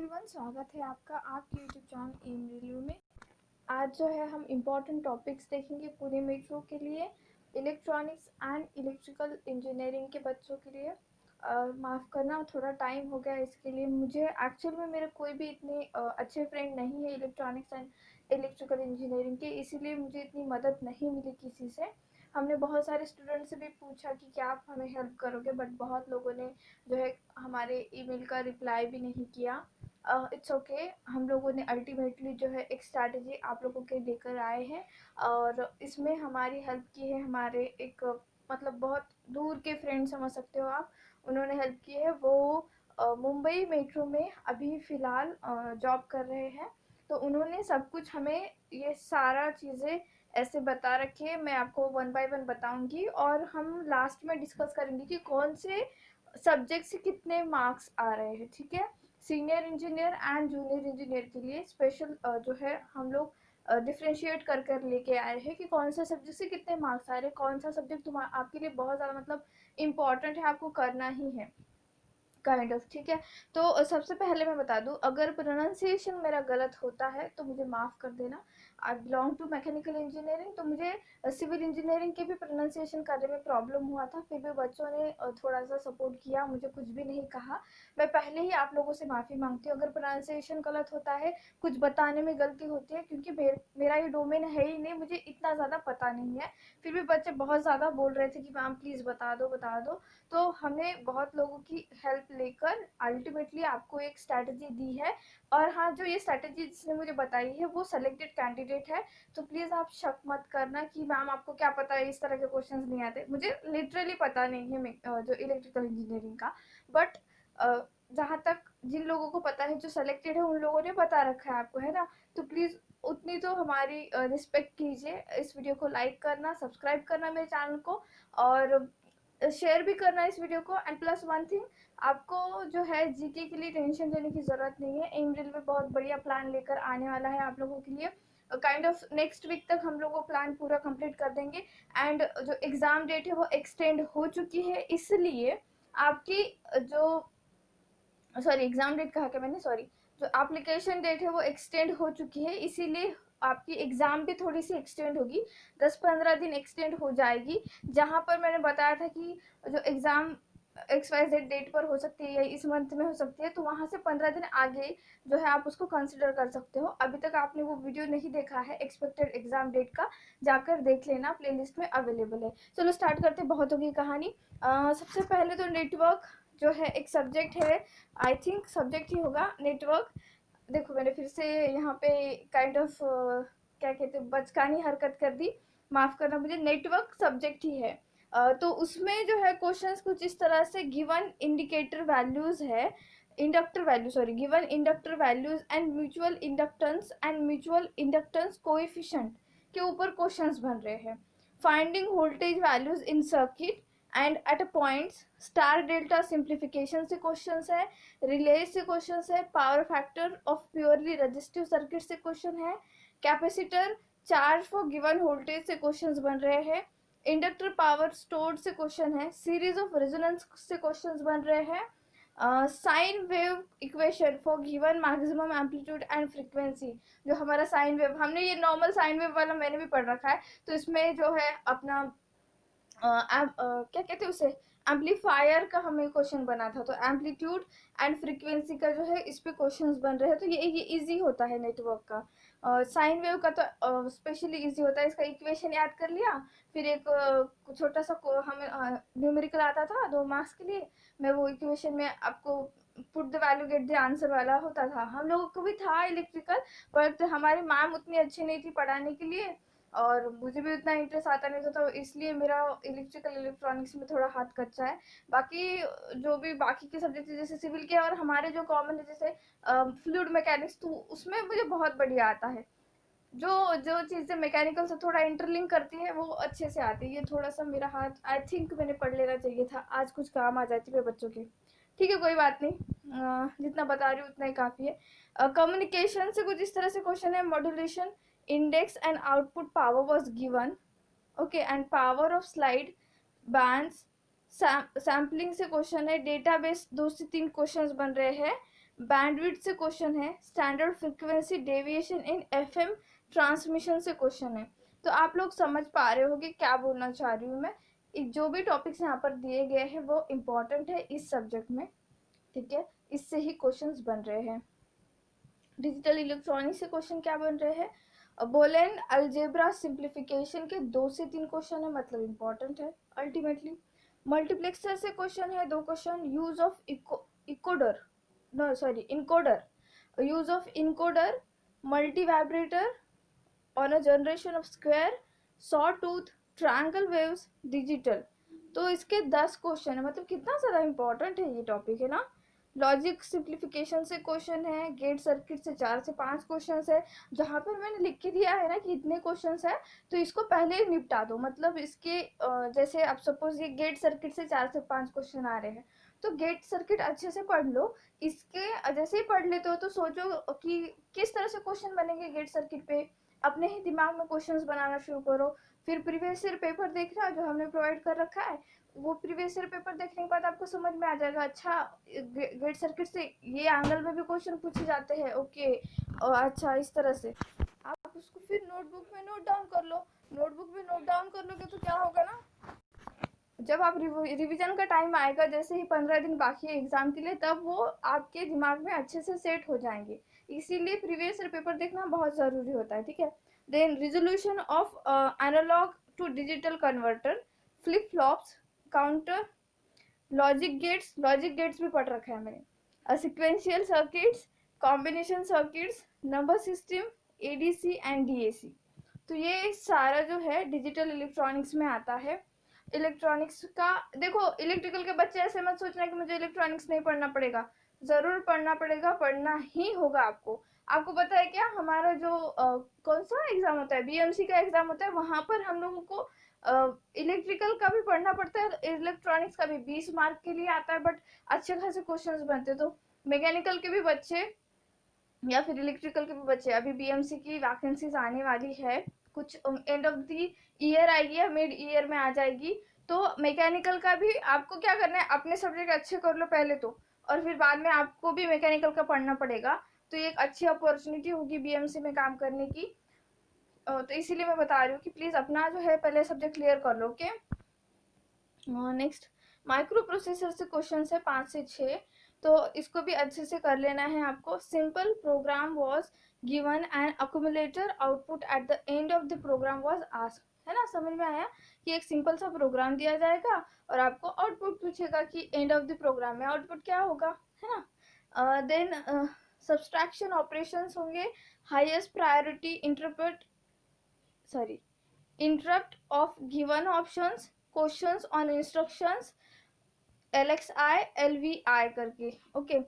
Everyone, स्वागत है आपका आपके यूट्यूब चैनल एम रिव्यू में। आज जो है हम इम्पोर्टेंट टॉपिक्स देखेंगे पूरे मेट्रो के लिए, इलेक्ट्रॉनिक्स एंड इलेक्ट्रिकल इंजीनियरिंग के बच्चों के लिए। माफ़ करना, थोड़ा टाइम हो गया इसके लिए। मुझे एक्चुअल में मेरे कोई भी इतने अच्छे फ्रेंड नहीं है इलेक्ट्रॉनिक्स एंड इलेक्ट्रिकल इंजीनियरिंग के, इसीलिए मुझे इतनी मदद नहीं मिली किसी से। हमने बहुत सारे स्टूडेंट से भी पूछा कि क्या आप हमें हेल्प करोगे, बट बहुत लोगों ने जो है हमारे ईमेल का रिप्लाई भी नहीं किया। इट्स ओके, हम लोगों ने अल्टीमेटली जो है एक स्ट्रैटेजी आप लोगों के लेकर आए हैं, और इसमें हमारी हेल्प की है हमारे एक मतलब बहुत दूर के फ्रेंड समझ सकते हो आप। उन्होंने हेल्प की है। वो मुंबई मेट्रो में अभी फ़िलहाल जॉब कर रहे हैं, तो उन्होंने सब कुछ हमें ये सारा चीज़ें ऐसे बता रखी है। मैं आपको वन बाय वन बताऊंगी, और हम लास्ट में डिस्कस करेंगे कि कौन से सब्जेक्ट से कितने मार्क्स आ रहे हैं। ठीक है, senior engineer and junior engineer के लिए स्पेशल जो है हम लोग डिफ्रेंशिएट कर कर लेके आए हैं कि कौन सा सब्जेक्ट से कितने मार्क्स आ रहे हैं, कौन सा सब्जेक्ट तुम्हारा आपके लिए बहुत ज़्यादा मतलब इम्पॉर्टेंट है, आपको करना ही है काइंड ऑफ। ठीक है, तो सबसे पहले मैं बता दूं, अगर प्रोनाउंसिएशन मेरा गलत होता है तो मुझे माफ़ कर देना। I belong to mechanical engineering, तो मुझे सिविल इंजीनियरिंग के भी प्रोनाउंसिएशन करने में प्रॉब्लम हुआ था, फिर भी बच्चों ने थोड़ा सा सपोर्ट किया, मुझे कुछ भी नहीं कहा। मैं पहले ही आप लोगों से माफ़ी मांगती हूँ अगर प्रोनाउंसिएशन गलत होता है, कुछ बताने में गलती होती है, क्योंकि मेरा ये डोमेन है ही नहीं, मुझे इतना ज़्यादा पता नहीं है। फिर भी बच्चे बहुत ज़्यादा बोल रहे थे कि मैम प्लीज़ बता दो बता दो। तो हमने बहुत लोगों की हेल्प लेकर अल्टीमेटली आपको एक स्ट्रैटेजी दी है। और हाँ, जो ये स्ट्रैटेजी जिसने मुझे बताई है वो सेलेक्टेड कैंडिडेट है, तो प्लीज़ आप शक मत करना कि मैम आपको क्या पता है, इस तरह के क्वेश्चंस नहीं आते। मुझे लिटरली पता नहीं है जो इलेक्ट्रिकल इंजीनियरिंग का, बट जहाँ तक जिन लोगों को पता है, जो सेलेक्टेड है, उन लोगों ने बता रखा है आपको, है ना। तो प्लीज़ उतनी तो हमारी रिस्पेक्ट कीजिए। इस वीडियो को लाइक करना, सब्सक्राइब करना मेरे चैनल को, और शेयर भी करना इस वीडियो को। एंड प्लस वन थिंग, आपको जो है जीके के लिए टेंशन लेने की ज़रूरत नहीं है। एम रेलवे बहुत बढ़िया प्लान लेकर आने वाला है आप लोगों के लिए। काइंड ऑफ नेक्स्ट वीक तक हम लोग वो प्लान पूरा कंप्लीट कर देंगे। एंड जो एग्ज़ाम डेट है वो एक्सटेंड हो चुकी है, इसलिए आपकी जो सॉरी एग्ज़ाम डेट कहा क्या मैंने, सॉरी, जो एप्लीकेशन डेट है वो एक्सटेंड हो चुकी है, इसीलिए आपकी एग्ज़ाम भी थोड़ी सी एक्सटेंड होगी, 10-15 दिन एक्सटेंड हो जाएगी। जहाँ पर मैंने बताया था कि जो एग्ज़ाम XYZ डेट पर हो सकती है या इस मंथ में हो सकती है, तो वहाँ से 15 दिन आगे जो है आप उसको कंसिडर कर सकते हो। अभी तक आपने वो वीडियो नहीं देखा है एक्सपेक्टेड एग्ज़ाम डेट का, जाकर देख लेना, प्लेलिस्ट में अवेलेबल है। चलो स्टार्ट करते, बहुत होगी कहानी। सबसे पहले तो नेटवर्क जो है एक सब्जेक्ट है, आई थिंक सब्जेक्ट ही होगा नेटवर्क। देखो, मैंने फिर से यहाँ पे काइंड ऑफ क्या कहते हैं, बचकानी हरकत कर दी, माफ़ करना मुझे। नेटवर्क सब्जेक्ट ही है। तो उसमें जो है क्वेश्चंस कुछ इस तरह से, गिवन इंडिकेटर वैल्यूज है, inductor value, sorry, given inductor values and mutual inductance coefficient के ऊपर क्वेश्चंस बन रहे हैं। Finding voltage values in circuit and at a points, star delta simplification से क्वेश्चंस है, रिले से क्वेश्चंस है, power factor of purely resistive circuit से क्वेश्चन है, capacitor charge for given voltage से क्वेश्चंस बन रहे हैं, इंडक्टर पावर स्टोर्ड से क्वेश्चन है, सीरीज ऑफ रेजोनेंस से क्वेश्चंस बन रहे हैं, sine wave equation for given maximum amplitude and frequency. जो हमारा साइन वेव, हमने ये नॉर्मल साइन वेव वाला मैंने भी पढ़ रखा है, तो इसमें जो है अपना क्या कहते हैं उसे, एम्पलीफायर का हमें क्वेश्चन बना था, तो एम्पलीट्यूड एंड फ्रीक्वेंसी का जो है इस पे क्वेश्चंस बन रहे हैं, तो ये इजी होता है नेटवर्क का। साइन वेव का तो स्पेशली इजी होता है, इसका इक्वेशन याद कर लिया, फिर एक छोटा सा हमें न्यूमेरिकल आता था 2 मार्क्स के लिए, मैं वो इक्वेशन में आपको put the value get the answer वाला होता था। हम लोगों को भी था इलेक्ट्रिकल, बट हमारी मैम उतनी अच्छी नहीं थी पढ़ाने के लिए, और मुझे भी उतना इंटरेस्ट आता नहीं था, तो इसलिए मेरा इलेक्ट्रिकल इलेक्ट्रॉनिक्स में थोड़ा हाथ कच्चा है। बाकी जो भी बाकी के सब्जेक्ट जैसे सिविल के और हमारे जो कॉमन है, जैसे फ्लूइड मैकेनिक्स, तो उसमें मुझे बहुत बढ़िया आता है। जो जो चीज़ें मैकेनिकल से थोड़ा इंटरलिंक करती है वो अच्छे से आती है। ये थोड़ा सा मेरा हाथ आई थिंक मैंने पढ़ लेना चाहिए था, आज कुछ काम आ जाती है बच्चों के। ठीक है, कोई बात नहीं, जितना बता रही हूँ उतना ही काफ़ी है। कम्युनिकेशन से कुछ इस तरह से क्वेश्चन है, modulation index and output power was given, okay, and power of slide bands, sampling से क्वेश्चन है, डेटाबेस 2 से 3 क्वेश्चंस बन रहे हैं, बैंडविड्थ से क्वेश्चन है, स्टैंडर्ड फ्रीक्वेंसी डेविएशन इन एफएम ट्रांसमिशन से क्वेश्चन है। तो आप लोग समझ पा रहे हो कि क्या बोलना चाह रही हूँ मैं। जो भी टॉपिक्स यहाँ पर दिए गए हैं वो इम्पोर्टेंट है इस सब्जेक्ट में, ठीक है, इससे ही क्वेश्चंस बन रहे हैं। डिजिटल इलेक्ट्रॉनिक्स से क्वेश्चन क्या बन रहे हैं, बोलेन अलजेब्रा सिंप्लीफिकेशन के 2 से 3 क्वेश्चन है, मतलब इम्पोर्टेंट है अल्टीमेटली। मल्टीप्लेक्सर से क्वेश्चन है 2 question, use of ecoder no sorry encoder, use of encoder, multi vibrator on a generation of square, saw tooth, triangle waves, digital. तो इसके 10 क्वेश्चन है, मतलब कितना ज़्यादा इंपॉर्टेंट है ये टॉपिक, है ना। लॉजिक सिंप्लीफिकेशन से क्वेश्चन है, गेट सर्किट से 4 से 5 क्वेश्चन है। जहाँ पर मैंने लिख के दिया है ना कि इतने क्वेश्चन है, तो इसको पहले ही निपटा दो। मतलब इसके जैसे आप सपोज ये गेट सर्किट से 4 से 5 क्वेश्चन आ रहे हैं, तो गेट सर्किट अच्छे से पढ़ लो। इसके जैसे ही पढ़ लेते हो तो सोचो कि किस तरह से क्वेश्चन बनेंगे गेट सर्किट पे, अपने ही दिमाग में क्वेश्चंस बनाना शुरू करो। फिर प्रीवियस ईयर पेपर देखना जो हमने प्रोवाइड कर रखा है, वो प्रीवियस ईयर पेपर देखने के बाद आपको समझ में आ जाएगा, अच्छा गेट सर्किट से ये एंगल में भी क्वेश्चन पूछे जाते हैं, ओके, और अच्छा इस तरह से आप उसको फिर नोटबुक में नोट डाउन कर लो। नोटबुक में नोट डाउन कर लोगे तो क्या होगा ना, जब आप रिवीजन का टाइम आएगा, जैसे ही 15 दिन बाकी है एग्जाम के लिए, तब वो आपके दिमाग में अच्छे से सेट हो जाएंगे। इसीलिए प्रीवियस ईयर पेपर देखना बहुत ज़रूरी होता है, ठीक है। Then resolution of analog to digital converter, flip flops, counter, logic gates भी पढ़ रखा है मैंने, sequential circuits, combination circuits, number system, ADC and DAC. तो ये सारा जो है डिजिटल इलेक्ट्रॉनिक्स में आता है। इलेक्ट्रॉनिक्स का देखो, इलेक्ट्रिकल के बच्चे ऐसे मत सोचना कि मुझे इलेक्ट्रॉनिक्स नहीं पढ़ना पड़ेगा, ज़रूर पढ़ना पड़ेगा, पढ़ना ही होगा आपको। आपको पता है क्या, हमारा जो कौन सा एग्ज़ाम होता है, बीएमसी का एग्ज़ाम होता है, वहाँ पर हम लोगों को इलेक्ट्रिकल का भी पढ़ना पड़ता है, इलेक्ट्रॉनिक्स का भी 20 मार्क के लिए आता है, बट अच्छे खासे क्वेश्चंस बनते हैं। तो मैकेनिकल के भी बच्चे या फिर इलेक्ट्रिकल के भी बच्चे, अभी बीएमसी की वैकेंसीज आने वाली है, कुछ एंड ऑफ द ईयर आएगी या मिड ईयर में आ जाएगी। तो मैकेनिकल का भी आपको क्या करना है, अपने सब्जेक्ट अच्छे कर लो पहले तो, और फिर बाद में आपको भी मैकेनिकल का पढ़ना पड़ेगा। तो ये एक अच्छी अपॉर्चुनिटी होगी बीएमसी में काम करने की। तो इसीलिए मैं बता रही हूँ कि प्लीज़ अपना जो है पहले सब्जेक्ट क्लियर कर लो, ओके। नेक्स्ट माइक्रो प्रोसेसर से क्वेश्चन है 5 से 6, तो इसको भी अच्छे से कर लेना है आपको। Simple program was given and accumulator output at the end of the program was asked, है ना। समझ में आया कि एक सिंपल सा प्रोग्राम दिया जाएगा और आपको आउटपुट पूछेगा कि एंड ऑफ द प्रोग्राम में आउटपुट क्या होगा, है ना। देन सब्सट्रैक्शन ऑपरेशंस होंगे, highest priority interrupt of given options, questions on instructions, LXI LVI करके, ओके।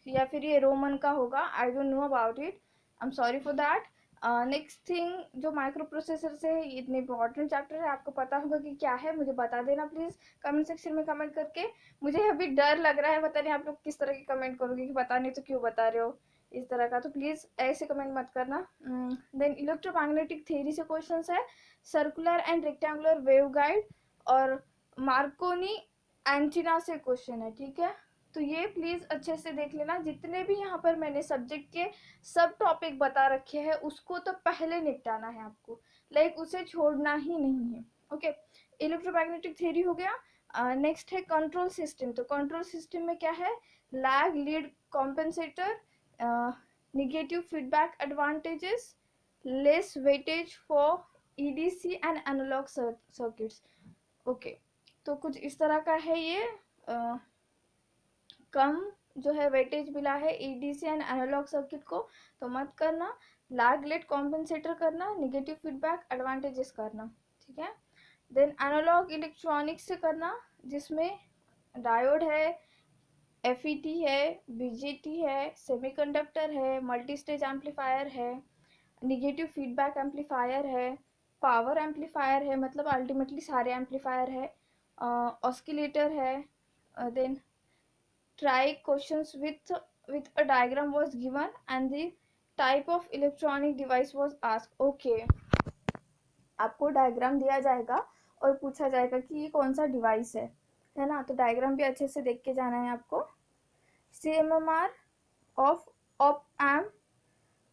या फिर ये रोमन का होगा, I don't know about it, I am sorry for that. Next thing जो माइक्रो प्रोसेसर से है, इतने इंपॉर्टेंट चैप्टर है, आपको पता होगा कि क्या है, मुझे बता देना प्लीज़ कमेंट सेक्शन में कमेंट करके। मुझे अभी डर लग रहा है, पता नहीं आप लोग किस तरह की कमेंट करोगे कि पता नहीं तो क्यों बता रहे हो इस तरह का, तो प्लीज़ ऐसे कमेंट मत करना। देन इलेक्ट्रोमैग्नेटिक थ्योरी से क्वेश्चन है, circular and rectangular wave guide और मार्कोनी एंटीना से क्वेश्चन है, ठीक है। तो ये प्लीज़ अच्छे से देख लेना, जितने भी यहाँ पर मैंने सब्जेक्ट के सब टॉपिक बता रखे हैं उसको तो पहले निपटाना है आपको, लाइक उसे छोड़ना ही नहीं है, ओके। इलेक्ट्रोमैग्नेटिक थ्योरी हो गया। नेक्स्ट है कंट्रोल सिस्टम। तो कंट्रोल सिस्टम में क्या है, lag, lead, compensator, negative feedback advantages, less weightage for EDC and analog circuits, okay. तो कुछ इस तरह का है ये। कम जो है वेटेज मिला है ईडीसी एंड एनालॉग सर्किट को, तो मत करना। लैग, लेट, कॉम्पेंसेटर करना, नेगेटिव फीडबैक एडवांटेजेस करना, ठीक है। देन एनालॉग इलेक्ट्रॉनिक्स से करना, जिसमें डायोड है, एफईटी है, बीजेटी है, सेमीकंडक्टर है, मल्टी स्टेज एम्पलीफायर है, नेगेटिव फीडबैक एम्पलीफायर है, पावर एम्पलीफायर है, मतलब अल्टीमेटली सारे एम्पलीफायर है, ऑस्किलेटर है। Then try questions with a diagram was given and the type of electronic device was asked, okay। आपको डायग्राम दिया जाएगा और पूछा जाएगा कि ये कौन सा डिवाइस है ना। तो डायग्राम भी अच्छे से देख के जाना है आपको। CMMR of op amp,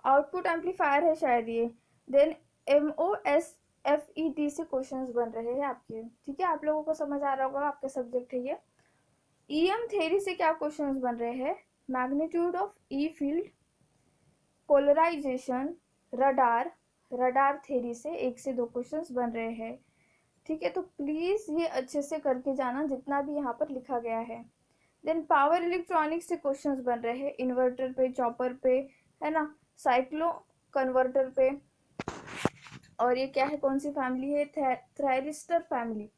output amplifier है शायद ये। देन MOSFET से क्वेश्चंस बन रहे हैं आपके, ठीक है, आप लोगों को समझ आ रहा होगा, आपका सब्जेक्ट है ये। EM थ्योरी से क्या क्वेश्चंस बन रहे हैं, magnitude of E field, polarization, radar, radar theory से 1 से 2 क्वेश्चंस बन रहे हैं, ठीक है। तो प्लीज ये अच्छे से करके जाना जितना भी यहाँ पर लिखा गया है। देन पावर इलेक्ट्रॉनिक्स से क्वेश्चंस बन रहे हैं, इन्वर्टर पे, चॉपर पे, है ना, साइक्लो कन्वर्टर पे। और ये क्या है, कौन सी फैमिली है, थायरिस्टर फैमिली,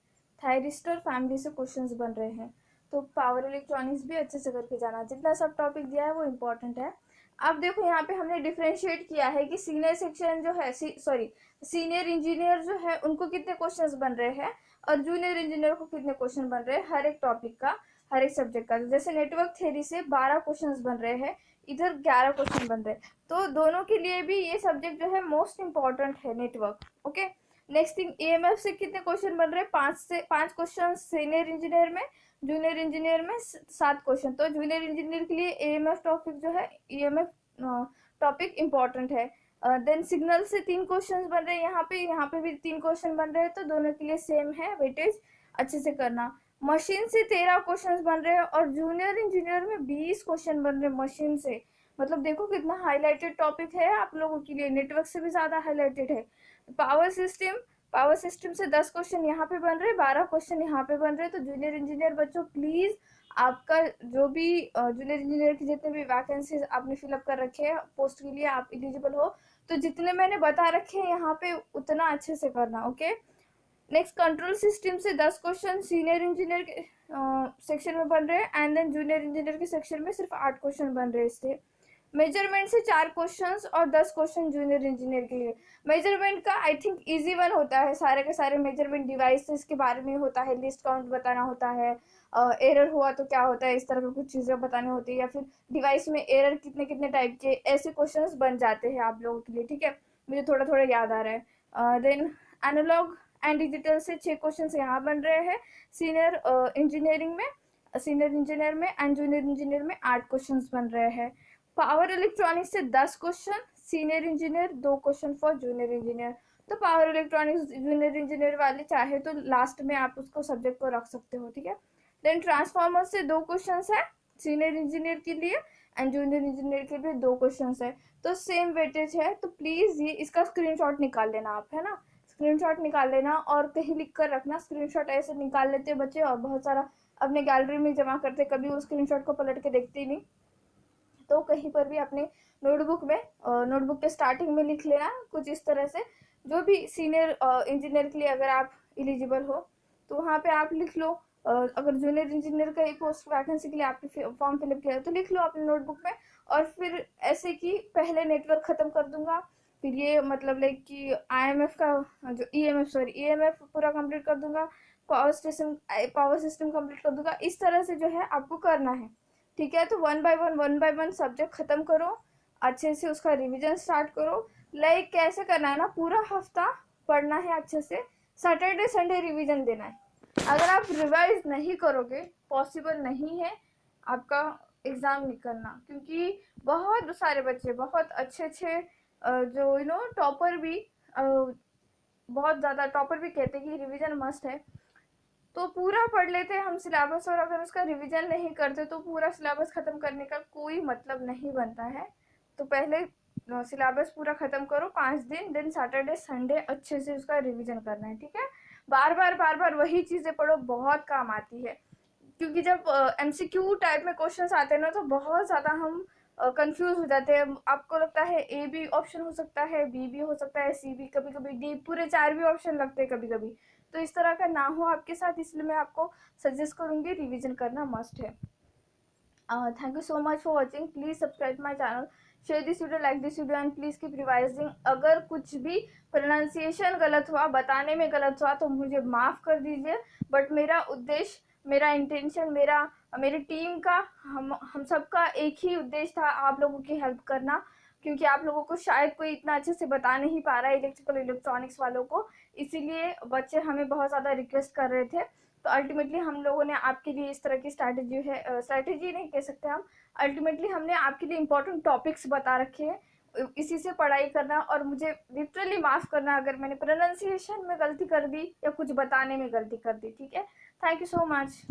थायरिस्टर फैमिली से क्वेश्चंस बन रहे हैं। तो पावर इलेक्ट्रॉनिक्स भी अच्छे से करके जाना, जितना सब टॉपिक दिया है वो इम्पोर्टेंट है। अब देखो यहाँ पे हमने डिफ्रेंशिएट किया है कि सीनियर सेक्शन जो है, सॉरी सीनियर इंजीनियर जो है उनको कितने क्वेश्चंस बन रहे हैं और जूनियर इंजीनियर को कितने क्वेश्चन बन रहे हैं हर एक टॉपिक का, हर एक सब्जेक्ट का। जैसे नेटवर्क थ्योरी से 12 क्वेश्चंस बन रहे हैं, इधर 11 क्वेश्चन बन रहे हैं। तो दोनों के लिए भी ये सब्जेक्ट जो है मोस्ट इंपॉर्टेंट है, network. Okay, next thing, EMF से कितने क्वेश्चन बन रहे हैं, 5 क्वेश्चन सीनियर इंजीनियर में, जूनियर इंजीनियर में 7 क्वेश्चन। तो जूनियर इंजीनियर के लिए EMF टॉपिक जो है, EMF टॉपिक इम्पॉर्टेंट है। देन सिग्नल से 3 क्वेश्चन बन रहे हैं, यहाँ पे भी 3 क्वेश्चन बन रहे हैं, तो दोनों के लिए सेम है वेटेज, अच्छे से करना। मशीन से 13 क्वेश्चन बन रहे हैं और जूनियर इंजीनियर में 20 क्वेश्चन बन रहे हैं मशीन से। मतलब देखो कितना हाईलाइटेड टॉपिक है आप लोगों के लिए, नेटवर्क से भी ज्यादा हाईलाइटेड है। पावर सिस्टम, पावर सिस्टम से 10 क्वेश्चन यहाँ पे बन रहे हैं, 12 क्वेश्चन यहाँ पे बन रहे हैं। तो जूनियर इंजीनियर बच्चों प्लीज, आपका जो भी जूनियर इंजीनियर की जितने भी वैकेंसीज आपने फिलअप कर रखे हैं पोस्ट के लिए, आप एलिजिबल हो, तो जितने मैंने बता रखे हैं यहाँ पे उतना अच्छे से करना। ओके, नेक्स्ट कंट्रोल सिस्टम से 10 क्वेश्चन सीनियर इंजीनियर के सेक्शन में बन रहे हैं एंड देन जूनियर इंजीनियर के सेक्शन में सिर्फ 8 क्वेश्चन बन रहे हैं इससे। मेजरमेंट से 4 क्वेश्चंस और 10 क्वेश्चन जूनियर इंजीनियर के लिए। मेजरमेंट का आई थिंक इजी वन होता है, सारे के सारे मेजरमेंट डिवाइसेस के बारे में होता है, लिस्ट काउंट बताना होता है, एरर हुआ तो क्या होता है, इस तरह की कुछ चीज़ें बतानी होती है, या फिर डिवाइस में एरर कितने कितने टाइप के, ऐसे क्वेश्चंस बन जाते हैं आप लोगों के लिए, ठीक है। मुझे थोड़ा थोड़ा याद आ रहा है। देन एनालॉग एंड डिजिटल से 6 क्वेश्चन यहाँ बन रहे हैं सीनियर इंजीनियरिंग में, सीनियर इंजीनियर में एंड जूनियर इंजीनियर में 8 क्वेश्चन बन रहे हैं। पावर इलेक्ट्रॉनिक्स से 10 question senior engineer, 2 question for junior engineer. तो पावर इलेक्ट्रॉनिक्स जूनियर इंजीनियर वाले चाहे तो लास्ट में आप उसको सब्जेक्ट को रख सकते हो, ठीक है। देन ट्रांसफॉर्मर से 2 क्वेश्चन है सीनियर इंजीनियर के लिए एंड जूनियर इंजीनियर के लिए 2 क्वेश्चन है, तो सेम वेटेज है। तो प्लीज ये इसका स्क्रीनशॉट निकाल लेना आप, है ना, स्क्रीनशॉट निकाल लेना और कहीं लिख कर रखना। स्क्रीनशॉट ऐसे निकाल लेते बच्चे और बहुत सारा अपने गैलरी में जमा करते, कभी उस स्क्रीनशॉट को पलट के देखते ही नहीं। तो कहीं पर भी अपने नोटबुक में, नोटबुक के स्टार्टिंग में लिख लेना कुछ इस तरह से, जो भी सीनियर इंजीनियर के लिए अगर आप एलिजिबल हो तो वहाँ पे आप लिख लो। अगर जूनियर इंजीनियर का एक पोस्ट वैकेंसी के लिए आपने फॉर्म फिलअप किया तो लिख लो अपने नोटबुक में। और फिर ऐसे कि पहले नेटवर्क खत्म कर दूंगा, फिर ये मतलब लाइक कि IMF का जो EMF पूरा कंप्लीट कर दूंगा, पावर सिस्टम कंप्लीट कर दूंगा, इस तरह से जो है आपको करना है, ठीक है। तो वन बाय वन सब्जेक्ट खत्म करो, अच्छे से उसका रिवीजन स्टार्ट करो। लाइक कैसे करना है ना, पूरा हफ्ता पढ़ना है अच्छे से, सैटरडे संडे रिवीजन देना है। अगर आप रिवाइज नहीं करोगे पॉसिबल नहीं है आपका एग्जाम निकलना, क्योंकि बहुत सारे बच्चे बहुत अच्छे अच्छे जो टॉपर भी, बहुत ज़्यादा टॉपर भी कहते हैं कि रिवीजन मस्ट है, तो पूरा पढ़ लेते हैं हम सिलेबस, और अगर उसका रिवीजन नहीं करते तो पूरा सिलेबस खत्म करने का कोई मतलब नहीं बनता है। तो पहले सिलेबस पूरा खत्म करो 5 दिन, देन सैटरडे संडे अच्छे से उसका रिवीजन करना है, ठीक है। बार बार वही चीज़ें पढ़ो, बहुत काम आती है। क्योंकि जब MCQ टाइप में क्वेश्चन आते हैं ना तो बहुत ज़्यादा हम कंफ्यूज हो जाते हैं। आपको लगता है A भी ऑप्शन हो सकता है, B भी हो सकता है, C भी, कभी कभी D, पूरे 4 भी ऑप्शन लगते हैं कभी कभी। तो इस तरह का ना हो आपके साथ, इसलिए मैं आपको सजेस्ट करूंगी रिवीजन करना मस्ट है। Thank you so much for watching, please subscribe my channel, share this video, like this video and please keep revising. अगर कुछ भी प्रोनाउंसिएशन गलत हुआ, बताने में गलत हुआ तो मुझे माफ़ कर दीजिए, बट मेरा उद्देश्य, मेरा इंटेंशन, मेरी टीम का, हम सबका एक ही उद्देश्य था, आप लोगों की हेल्प करना, क्योंकि आप लोगों को शायद कोई इतना अच्छे से बता नहीं पा रहा है इलेक्ट्रिकल इलेक्ट्रॉनिक्स वालों को, इसीलिए बच्चे हमें बहुत ज़्यादा रिक्वेस्ट कर रहे थे। तो अल्टीमेटली हम लोगों ने आपके लिए इस तरह की स्ट्रैटेजी है, स्ट्रैटेजी नहीं कह सकते हम, अल्टीमेटली हमने आपके लिए इंपॉर्टेंट टॉपिक्स बता रखे हैं, इसी से पढ़ाई करना। और मुझे लिटरली माफ़ करना अगर मैंने प्रोनाउंसिएशन में गलती कर दी या कुछ बताने में गलती कर दी, ठीक है। Thank you so much.